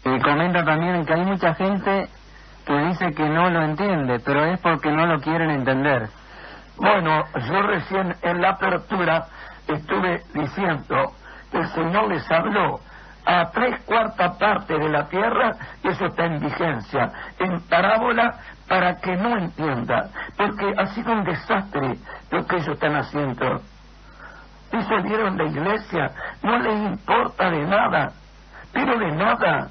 Y comenta también que hay mucha gente que dice que no lo entiende, pero es porque no lo quieren entender. Bueno, yo recién en la apertura estuve diciendo que el Señor les habló a 3/4 partes de la tierra, y eso está en vigencia, en parábola, para que no entienda, porque ha sido un desastre lo que ellos están haciendo. Disolvieron la iglesia, no les importa de nada, pero de nada.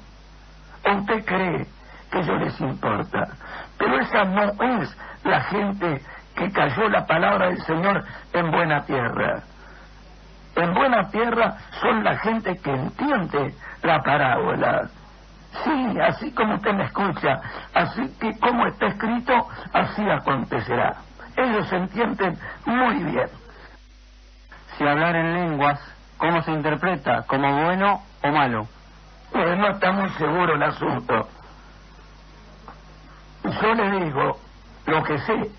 ¿Usted cree que ellos les importa? Pero esa no es la gente que cayó la palabra del Señor en buena tierra. En buena tierra son la gente que entiende la parábola. Sí, así como usted me escucha, así que como está escrito, así acontecerá. Ellos entienden muy bien. Si hablar en lenguas, ¿cómo se interpreta? ¿Como bueno o malo? Pues no está muy seguro el asunto. Yo le digo lo que sé,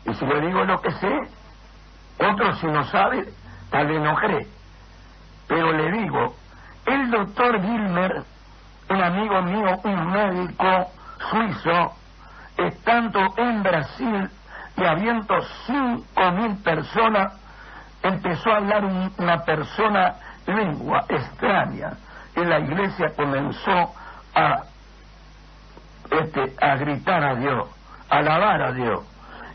y si le digo lo que sé, otro si no sabe, tal vez no cree. Pero le digo, el doctor Gilmer, un amigo mío, un médico suizo, estando en Brasil y habiendo 5.000 personas, empezó a hablar una persona lengua extraña, y la iglesia comenzó a gritar a Dios, a alabar a Dios.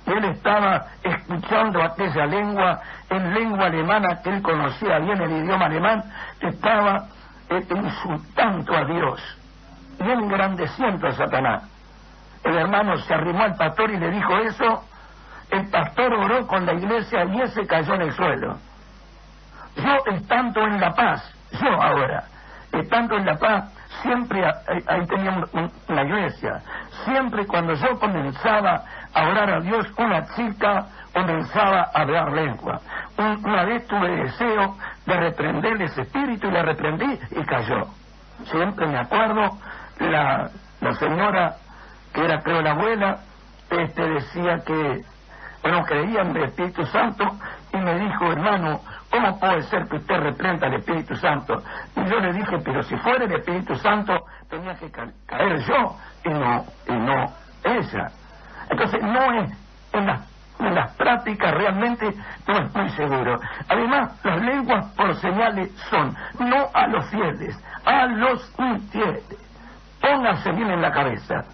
Y él estaba escuchando aquella lengua, en lengua alemana, que él conocía bien el idioma alemán, estaba insultando a Dios y engrandeciendo a Satanás. El hermano se arrimó al pastor y le dijo eso. El pastor oró con la iglesia y ese cayó en el suelo. Yo, estando en La Paz, yo ahora, estando en La Paz, siempre ahí tenía una iglesia, siempre cuando yo comenzaba a orar a Dios, una chica comenzaba a hablar lengua. Una vez tuve deseo de reprenderle ese espíritu y le reprendí y cayó. Siempre me acuerdo, la señora, que era creo la abuela, decía que, bueno, creía en el Espíritu Santo, y me dijo, hermano, ¿cómo puede ser que usted reprenda al Espíritu Santo? Y yo le dije, pero si fuera el Espíritu Santo, tenía que caer yo, y no ella. Entonces, no es en las prácticas realmente, no es muy seguro. Además, las lenguas por señales son, no a los fieles, a los infieles. Póngase bien en la cabeza.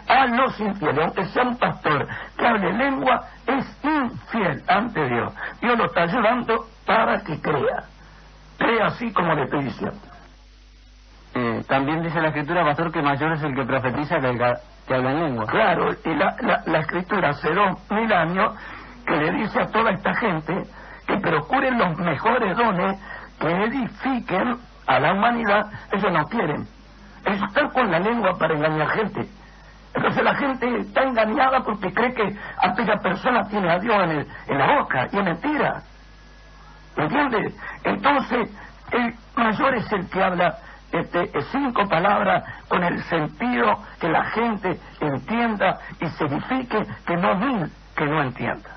A los infieles, aunque sea un pastor que hable lengua, es infiel ante Dios. Dios lo está ayudando para que crea así como le estoy diciendo. También dice la Escritura, pastor, que mayor es el que profetiza que el que habla en lengua. Claro, y la Escritura hace 2000 años que le dice a toda esta gente que procuren los mejores dones que edifiquen a la humanidad. Ellos no quieren. Ellos están con la lengua para engañar gente. Entonces la gente está engañada porque cree que aquella persona tiene a Dios en la boca, y es mentira. ¿Entiende? Entonces, el mayor es el que habla 5 palabras con el sentido que la gente entienda y se edifique, que no 1000 que no entienda.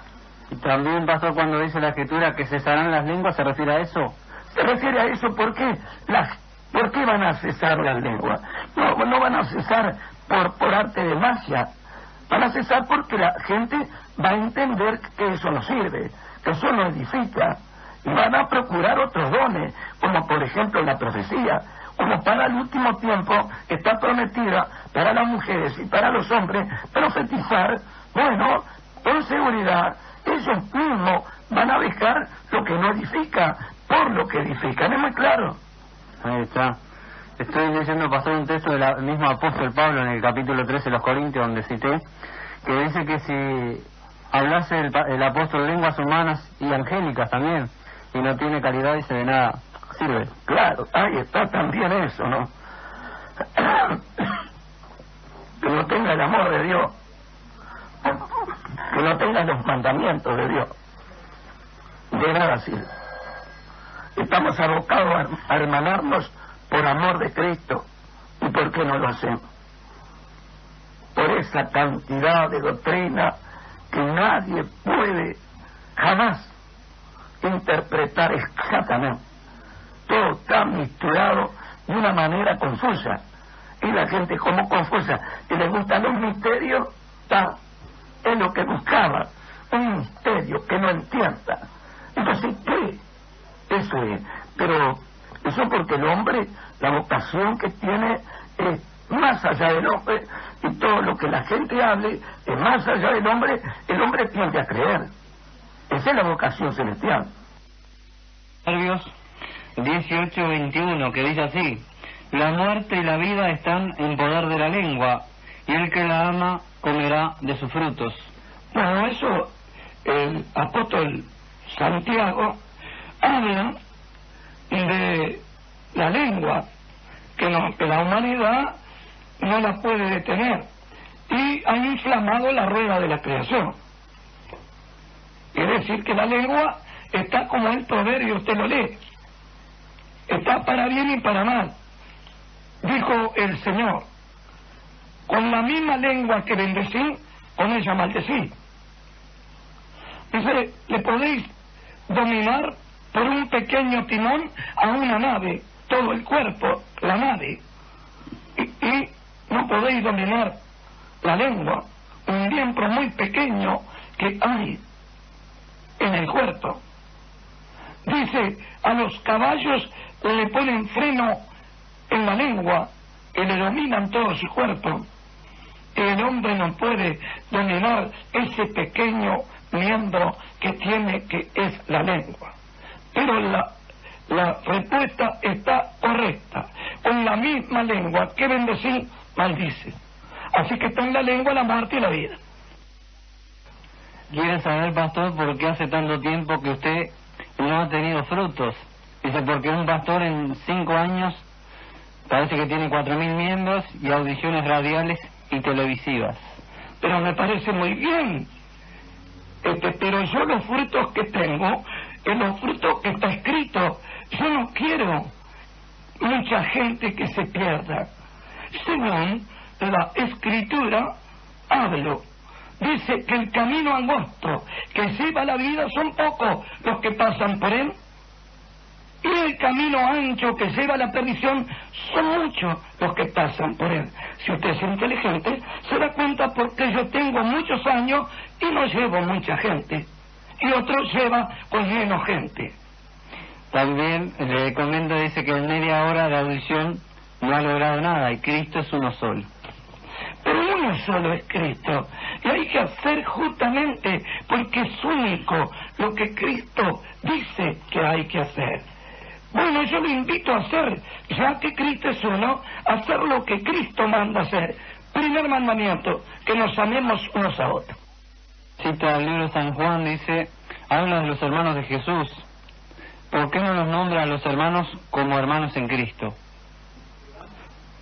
Y también, pastor, cuando dice la Escritura que cesarán las lenguas, ¿se refiere a eso? Se refiere a eso porque ¿por qué van a cesar las lenguas? No van a cesar por arte de magia. Van a cesar porque la gente va a entender que eso no sirve, que eso no edifica, y van a procurar otros dones, como por ejemplo la profecía, como para el último tiempo está prometida para las mujeres y para los hombres profetizar. Bueno, con seguridad ellos mismos van a dejar lo que no edifica por lo que edifica. ¿No es muy claro? Ahí está. Estoy leyendo, pastor, un texto del mismo apóstol Pablo en el capítulo 13 de los Corintios, donde cité, que dice que si hablase el apóstol lenguas humanas y angélicas también, y no tiene calidad, dice, de nada sirve. Claro, ahí está también eso, ¿no? Que no tenga el amor de Dios, que no tenga los mandamientos de Dios, de nada sirve. Estamos abocados a hermanarnos por amor de Cristo. ¿Y por qué no lo hacemos? Por esa cantidad de doctrina que nadie puede jamás interpretar exactamente. Todo está mezclado de una manera confusa. y la gente como confusa, y le gustan los misterios, es lo que buscaba, un misterio que no entienda. Entonces, ¿qué? Eso es, pero eso porque el hombre, la vocación que tiene es más allá del hombre, y todo lo que la gente hable es más allá del hombre, el hombre tiende a creer. Esa es la vocación celestial. Proverbios 18:21, que dice así: la muerte y la vida están en poder de la lengua, y el que la ama comerá de sus frutos. Bueno, eso el apóstol Santiago habla de la lengua, que la humanidad no la puede detener, y ha inflamado la rueda de la creación. Quiere decir que la lengua está como el proverbio, usted lo lee, está para bien y para mal. Dijo el Señor: con la misma lengua que bendecí, con ella maldecí. Dice, le podéis dominar por un pequeño timón a una nave, todo el cuerpo, la nave, y no podéis dominar la lengua, un miembro muy pequeño que hay en el cuerpo. Dice, a los caballos le ponen freno en la lengua y le dominan todo su cuerpo. El hombre no puede dominar ese pequeño miembro que tiene, que es la lengua. Pero la respuesta está correcta. Con la misma lengua que bendecí, maldice. Así que está en la lengua la muerte y la vida. ¿Quiere saber, pastor, por qué hace tanto tiempo que usted no ha tenido frutos? Dice, porque un pastor en 5 años parece que tiene 4.000 miembros y audiciones radiales y televisivas. Pero me parece muy bien. Pero yo los frutos que tengo, los frutos que está escrito, yo no quiero mucha gente que se pierda. Según la Escritura, hablo. Dice que el camino angosto que lleva la vida son pocos los que pasan por él, y el camino ancho que lleva a la perdición son muchos los que pasan por él. Si usted es inteligente, se da cuenta porque yo tengo muchos años y no llevo mucha gente, y otro lleva con menos gente. También le comento, dice que en media hora de audición no ha logrado nada, y Cristo es uno solo. Pero uno solo es Cristo, y hay que hacer justamente porque es único lo que Cristo dice que hay que hacer. Bueno, yo lo invito a hacer, ya que Cristo es uno, a hacer lo que Cristo manda hacer. Primer mandamiento, que nos amemos unos a otros. Cita el libro de San Juan, dice, habla de los hermanos de Jesús. ¿Por qué no los nombra a los hermanos como hermanos en Cristo?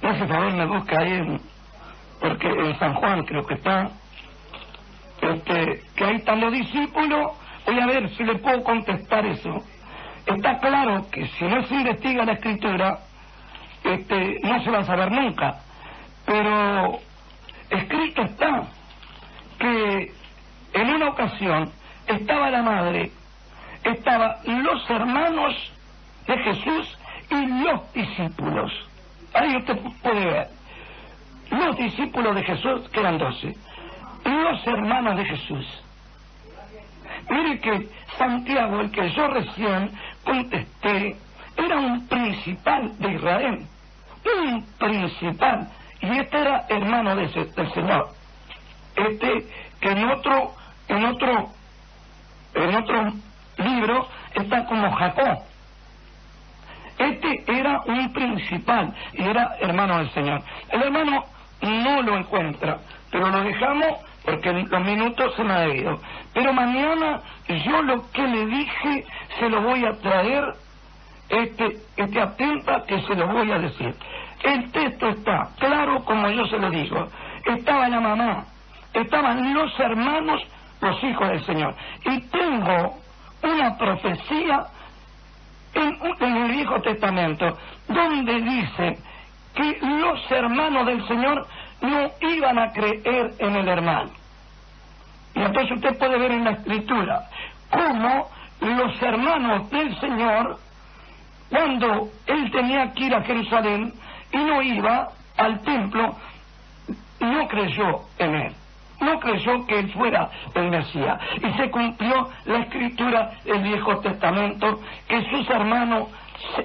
Por favor, me busca ahí, porque en San Juan creo que está, que ahí están los discípulos. Voy a ver si le puedo contestar eso. Está claro que si no se investiga la Escritura, no se va a saber nunca. Pero escrito está que en una ocasión estaba la madre, estaban los hermanos de Jesús y los discípulos. Ahí usted puede ver. Los discípulos de Jesús, que eran 12, los hermanos de Jesús. Mire que Santiago, el que yo recién contesté, era un principal de Israel, un principal, y este era hermano del Señor. Que en otro libro está como Jacob. Era un principal y era hermano del Señor. El hermano no lo encuentra, pero lo dejamos porque los minutos se me han ido. Pero mañana yo lo que le dije se lo voy a traer, atenta que se lo voy a decir. El texto está claro como yo se lo digo. Estaba la mamá, estaban los hermanos, los hijos del Señor. Y tengo una profecía en el Viejo Testamento donde dice que los hermanos del Señor no iban a creer en el hermano. Y entonces usted puede ver en la Escritura cómo los hermanos del Señor, cuando él tenía que ir a Jerusalén y no iba, al templo, no creyó en él. No creyó que él fuera el Mesías. Y se cumplió la escritura del Viejo Testamento, que sus hermanos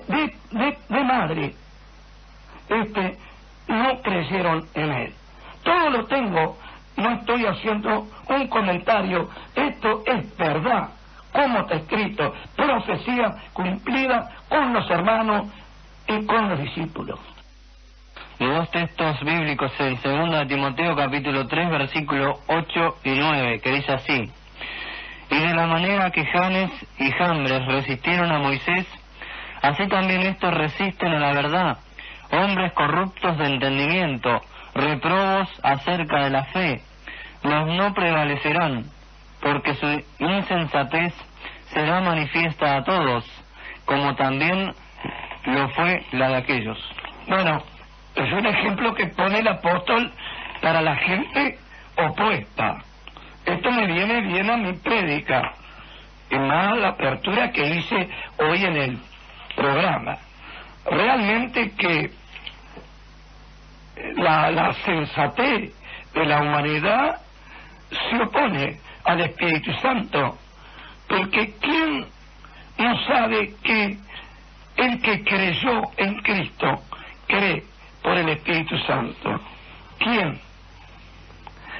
de madre no creyeron en él. Todo lo tengo, no estoy haciendo un comentario, esto es verdad, como está escrito, profecía cumplida con los hermanos y con los discípulos. Y dos textos bíblicos en 2 Timoteo capítulo 3 versículos 8 y 9, que dice así: y de la manera que Janes y Jambres resistieron a Moisés, así también estos resisten a la verdad, hombres corruptos de entendimiento, reprobos acerca de la fe, los no prevalecerán, porque su insensatez será manifiesta a todos, como también lo fue la de aquellos. Bueno, es un ejemplo que pone el apóstol para la gente opuesta. Esto me viene bien a mi prédica, y más la apertura que hice hoy en el programa. Realmente que la sensatez de la humanidad se opone al Espíritu Santo, porque ¿quién no sabe que el que creyó en Cristo cree por el Espíritu Santo? ¿Quién?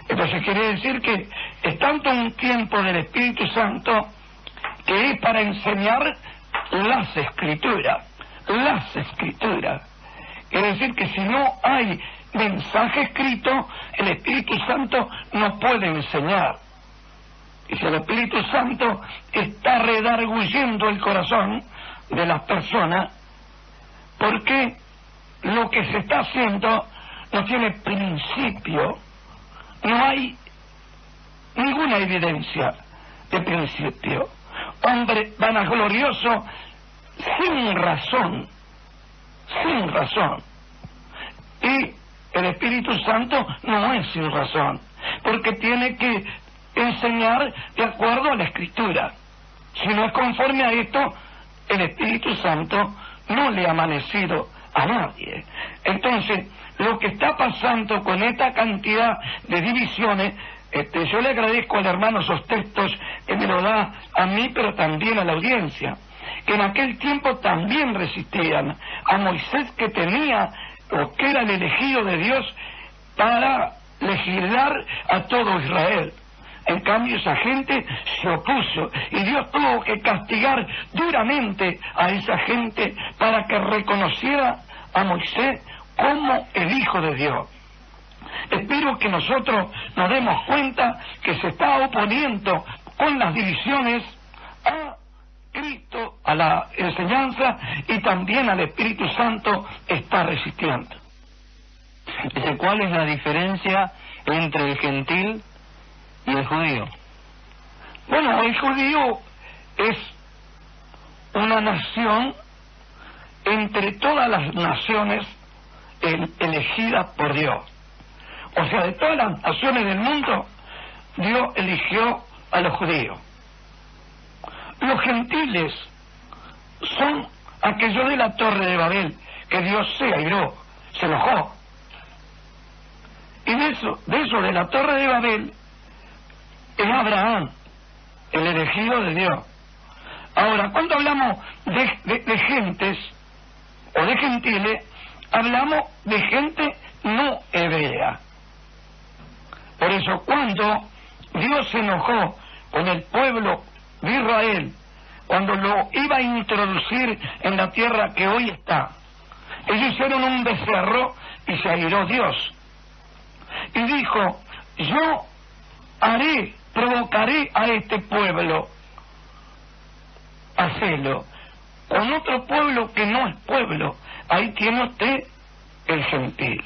Entonces quiere decir que es tanto un tiempo del Espíritu Santo que es para enseñar las Escrituras. Las Escrituras. Quiere decir que si no hay mensaje escrito, el Espíritu Santo no puede enseñar. Y si el Espíritu Santo está redarguyendo el corazón de las personas, porque lo que se está haciendo no tiene principio, no hay ninguna evidencia de principio. Hombre vanaglorioso sin razón, sin razón. Y el Espíritu Santo no es sin razón, porque tiene que enseñar de acuerdo a la Escritura. Si no es conforme a esto, el Espíritu Santo no le ha amanecido a nadie. Entonces, lo que está pasando con esta cantidad de divisiones, yo le agradezco al hermano esos textos que me lo da a mí, pero también a la audiencia, que en aquel tiempo también resistían a Moisés, que tenía, o que era el elegido de Dios para legislar a todo Israel. En cambio esa gente se opuso y Dios tuvo que castigar duramente a esa gente para que reconociera a Moisés como el Hijo de Dios. Espero que nosotros nos demos cuenta que se está oponiendo con las divisiones a Cristo, a la enseñanza, y también al Espíritu Santo está resistiendo. Dice, ¿cuál es la diferencia entre el gentil y el judío? Bueno, el judío es una nación entre todas las naciones elegida por Dios. O sea, de todas las naciones del mundo, Dios eligió a los judíos. Los gentiles son aquellos de la Torre de Babel, que Dios se airó, se enojó. Y de eso de la Torre de Babel, es Abraham, el elegido de Dios. Ahora, cuando hablamos de gentes o de gentiles, hablamos de gente no hebrea. Por eso, cuando Dios se enojó con el pueblo de Israel, cuando lo iba a introducir en la tierra que hoy está, ellos hicieron un becerro y se airó Dios. Y dijo, yo provocaré a este pueblo a celo con otro pueblo que no es pueblo. Ahí tiene usted el gentil.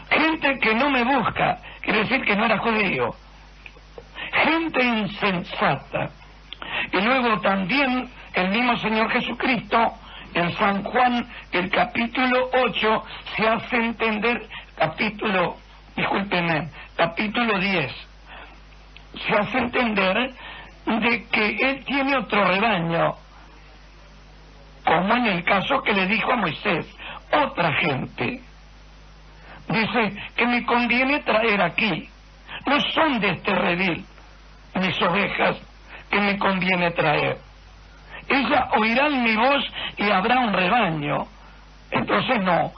Gente que no me busca, quiere decir que no era judío. Gente insensata. Y luego también el mismo Señor Jesucristo, en San Juan, el capítulo 8, se hace entender, capítulo 10, se hace entender de que Él tiene otro rebaño, como en el caso que le dijo a Moisés, otra gente. Dice que me conviene traer aquí. No son de este redil mis ovejas que me conviene traer. Ellas oirán mi voz y habrá un rebaño. Entonces no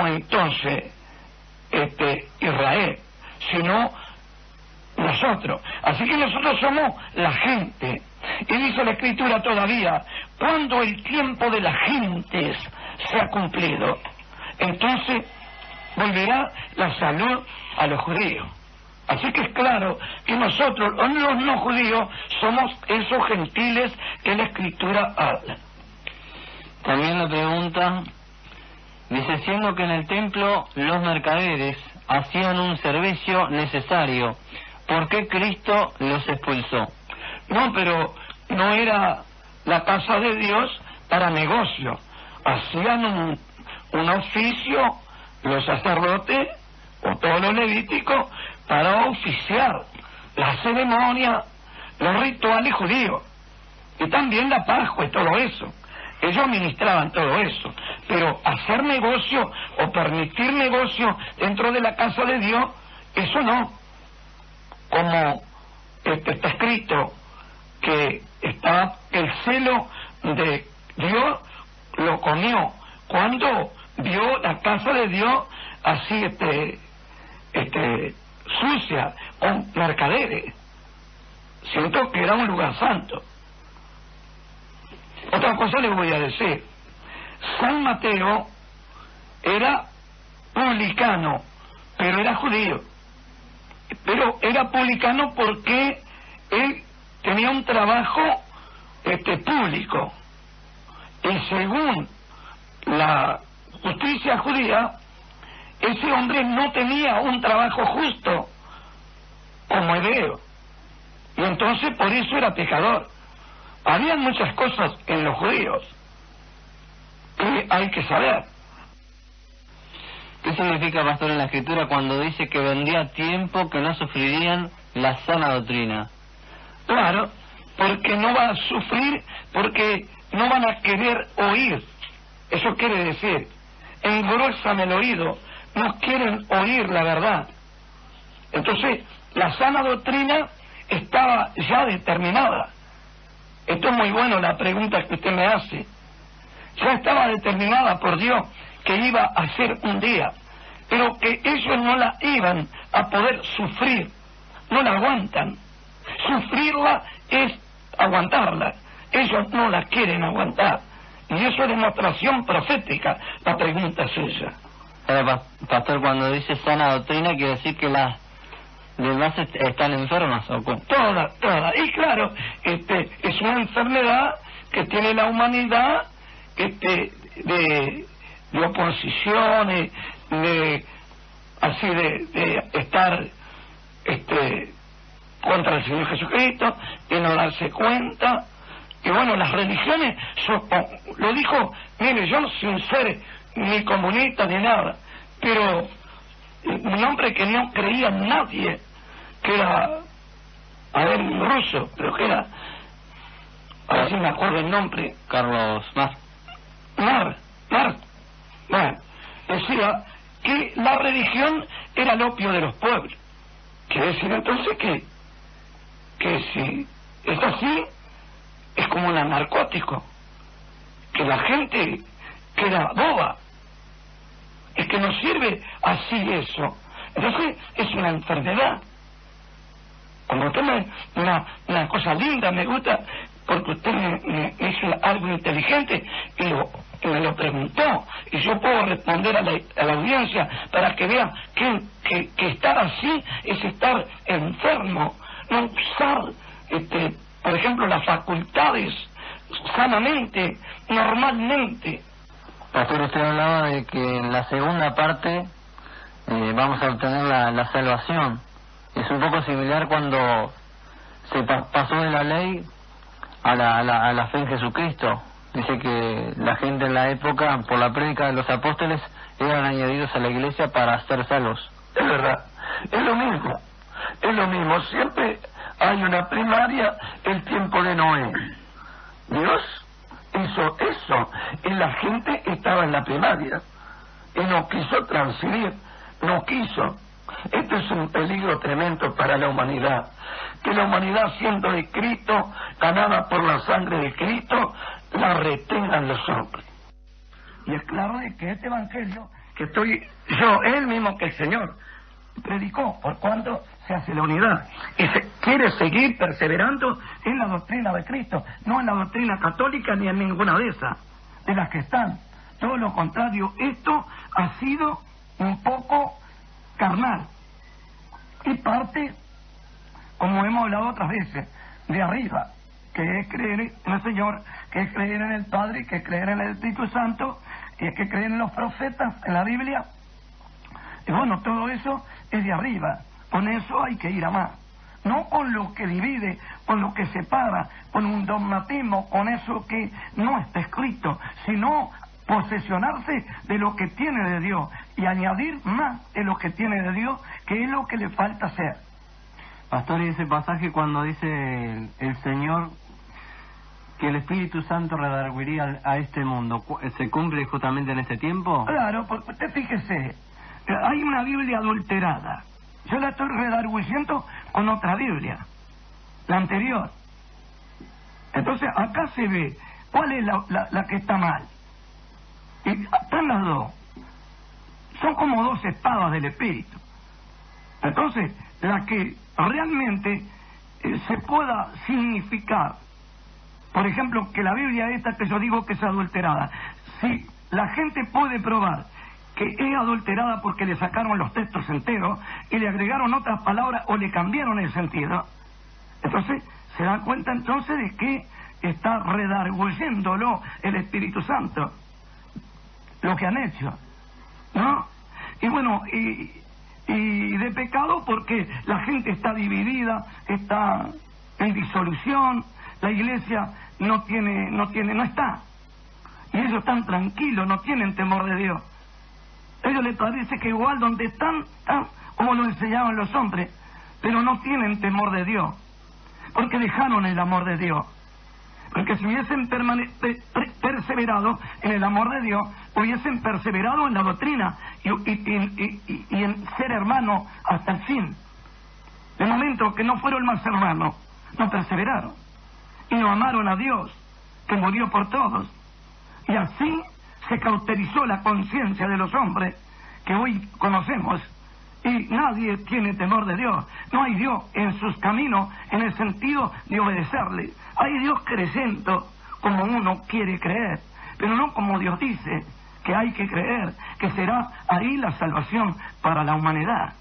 entonces Israel, sino nosotros. Así que nosotros somos la gente. Y dice la Escritura todavía, cuando el tiempo de las gentes se ha cumplido, entonces volverá la salud a los judíos. Así que es claro que nosotros, los no judíos, somos esos gentiles que la Escritura habla. También la pregunta dice, siendo que en el templo los mercaderes hacían un servicio necesario, ¿por qué Cristo los expulsó? No, pero no era la casa de Dios para negocio. Hacían un oficio los sacerdotes o todos los levíticos para oficiar la ceremonia, los rituales judíos y también la Pascua y todo eso. Ellos administraban todo eso, pero hacer negocio o permitir negocio dentro de la casa de Dios, eso no. Como está escrito que está el celo de Dios lo comió cuando vio la casa de Dios así sucia con mercaderes. Siento que era un lugar santo. Otra cosa les voy a decir. San Mateo era publicano, pero era judío. Pero era publicano porque él tenía un trabajo público. Y según la justicia judía, ese hombre no tenía un trabajo justo como hebreo. Y entonces por eso era pecador. Había muchas cosas en los judíos que hay que saber. ¿Qué significa, pastor, en la Escritura cuando dice que vendría tiempo que no sufrirían la sana doctrina? Claro, porque no va a sufrir, porque no van a querer oír. Eso quiere decir, engruesan el oído, no quieren oír la verdad. Entonces, la sana doctrina estaba ya determinada. Esto es muy bueno, la pregunta que usted me hace. Ya estaba determinada por Dios que iba a ser un día, pero que ellos no la iban a poder sufrir, no la aguantan. Sufrirla es aguantarla, ellos no la quieren aguantar, y eso es demostración profética. La pregunta es esa. Pastor, cuando dice sana doctrina, quiere decir que las demás están enfermas, ¿o cómo? Todas, y claro, es una enfermedad que tiene la humanidad, de oposiciones, de estar contra el Señor Jesucristo, de no darse cuenta. Y bueno, las religiones lo dijo, mire, yo sin ser ni comunista ni nada, pero un hombre que no creía en nadie, que era, un ruso, pero que era, a ver si me acuerdo el nombre. Carlos Marx. Bueno, decía que la religión era el opio de los pueblos. Quiere decir entonces que si es así, es como un narcótico, que la gente queda boba, es que no sirve así eso. Entonces es una enfermedad. Como usted una cosa linda, me gusta, porque usted me hizo algo inteligente y me lo preguntó, y yo puedo responder a la audiencia para que vean que estar así es estar enfermo, no usar, por ejemplo, las facultades sanamente, normalmente. Pastor, usted hablaba de que en la segunda parte vamos a obtener la salvación. Es un poco similar cuando se pasó de la ley a la fe en Jesucristo. Dice que la gente en la época, por la prédica de los apóstoles, eran añadidos a la iglesia para ser salvos. Es verdad, es lo mismo, siempre hay una primaria, el tiempo de Noé. Dios hizo eso y la gente estaba en la primaria. y no quiso transferir, no quiso. Este es un peligro tremendo para la humanidad, que la humanidad, siendo de Cristo, ganada por la sangre de Cristo, la retengan los hombres. Y es claro de que este evangelio que estoy yo, es el mismo que el Señor predicó, por cuanto se hace la unidad y se quiere seguir perseverando en la doctrina de Cristo, no en la doctrina católica ni en ninguna de esas, de las que están. Todo lo contrario, esto ha sido un poco carnal y parte, como hemos hablado otras veces, de arriba, que es creer en el Señor, que es creer en el Padre, que es creer en el Espíritu Santo, y es que creer en los profetas, en la Biblia. Y bueno, todo eso es de arriba. Con eso hay que ir a más. No con lo que divide, con lo que separa, con un dogmatismo, con eso que no está escrito, sino posesionarse de lo que tiene de Dios y añadir más de lo que tiene de Dios, que es lo que le falta hacer. Pastor, y ese pasaje cuando dice el Señor que el Espíritu Santo redarguiría a este mundo, ¿se cumple justamente en este tiempo? Claro, porque usted fíjese, hay una Biblia adulterada. Yo la estoy redarguyendo con otra Biblia, la anterior. Entonces acá se ve cuál es la que está mal. Y están las dos. Son como dos espadas del Espíritu. Entonces, la que realmente se pueda significar, por ejemplo, que la Biblia esta que yo digo que es adulterada, si la gente puede probar que es adulterada porque le sacaron los textos enteros y le agregaron otras palabras o le cambiaron el sentido, entonces se dan cuenta entonces de que está redarguyéndolo el Espíritu Santo, lo que han hecho, ¿no? Y bueno, y de pecado porque la gente está dividida, está en disolución, la iglesia no está, y ellos están tranquilos, no tienen temor de Dios. A ellos les parece que igual donde están como lo enseñaban los hombres, pero no tienen temor de Dios, porque dejaron el amor de Dios. Porque si hubiesen perseverado en el amor de Dios, hubiesen perseverado en la doctrina y en ser hermanos hasta el fin. De momento que no fueron más hermanos, no perseveraron y no amaron a Dios, que murió por todos. Y así se cauterizó la conciencia de los hombres que hoy conocemos, y nadie tiene temor de Dios. No hay Dios en sus caminos en el sentido de obedecerle. Hay Dios creyendo como uno quiere creer, pero no como Dios dice que hay que creer, que será ahí la salvación para la humanidad.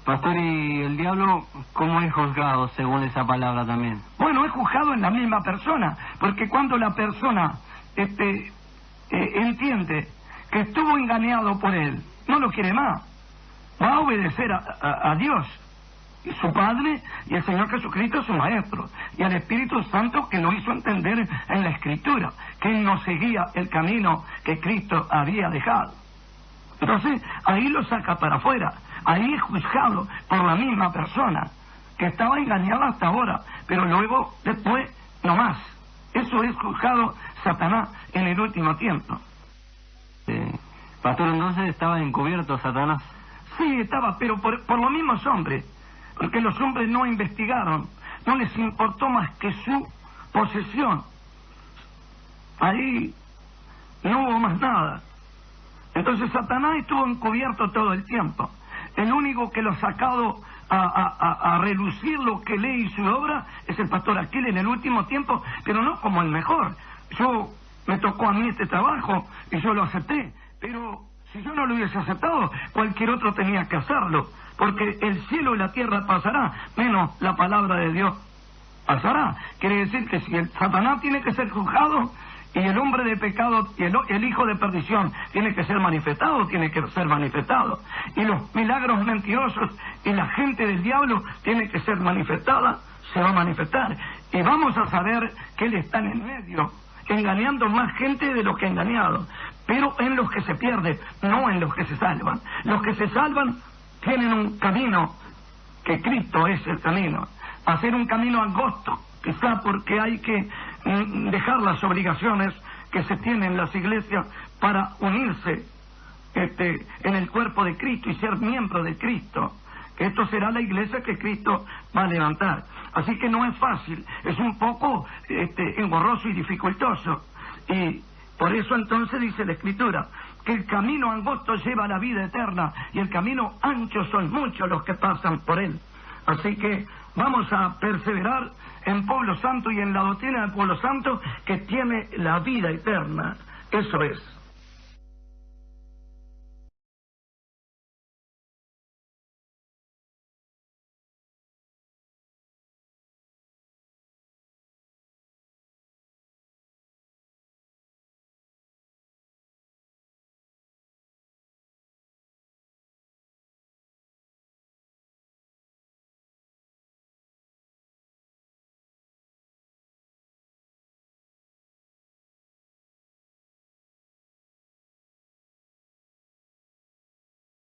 Pastor, ¿y el diablo cómo es juzgado según esa palabra también? Bueno, es juzgado en la misma persona, porque cuando la persona entiende que estuvo engañado por él, no lo quiere más, va a obedecer a Dios, y su Padre, y el Señor Jesucristo su Maestro, y al Espíritu Santo que lo hizo entender en la Escritura, que él no seguía el camino que Cristo había dejado. Entonces, ahí lo saca para afuera, ahí es juzgado por la misma persona, que estaba engañada hasta ahora, pero luego, después, no más. Eso es juzgado Satanás en el último tiempo. Pastor, entonces estaba encubierto Satanás. Sí, estaba, pero por los mismos hombres, porque los hombres no investigaron, no les importó más que su posesión. Ahí no hubo más nada. Entonces Satanás estuvo encubierto todo el tiempo. El único que lo ha sacado a relucir lo que lee y su obra es el pastor Aquiles en el último tiempo, pero no como el mejor. Me tocó a mí este trabajo y yo lo acepté, pero si yo no lo hubiese aceptado, cualquier otro tenía que hacerlo, porque el cielo y la tierra pasará, menos la palabra de Dios pasará. Quiere decir que si el Satanás tiene que ser juzgado y el hombre de pecado y el hijo de perdición tiene que ser manifestado, y los milagros mentirosos y la gente del diablo tiene que ser manifestada, se va a manifestar, y vamos a saber que él está en el medio, engañando más gente de los que ha engañado, pero en los que se pierden, no en los que se salvan. Los que se salvan tienen un camino, que Cristo es el camino, hacer un camino angosto, quizá porque hay que dejar las obligaciones que se tiene en las iglesias para unirse en el cuerpo de Cristo y ser miembro de Cristo. Esto será la iglesia que Cristo va a levantar. Así que no es fácil, es un poco engorroso y dificultoso. Y por eso entonces dice la Escritura que el camino angosto lleva a la vida eterna y el camino ancho son muchos los que pasan por él. Así que vamos a perseverar en Pueblo Santo y en la doctrina del Pueblo Santo que tiene la vida eterna. Eso es.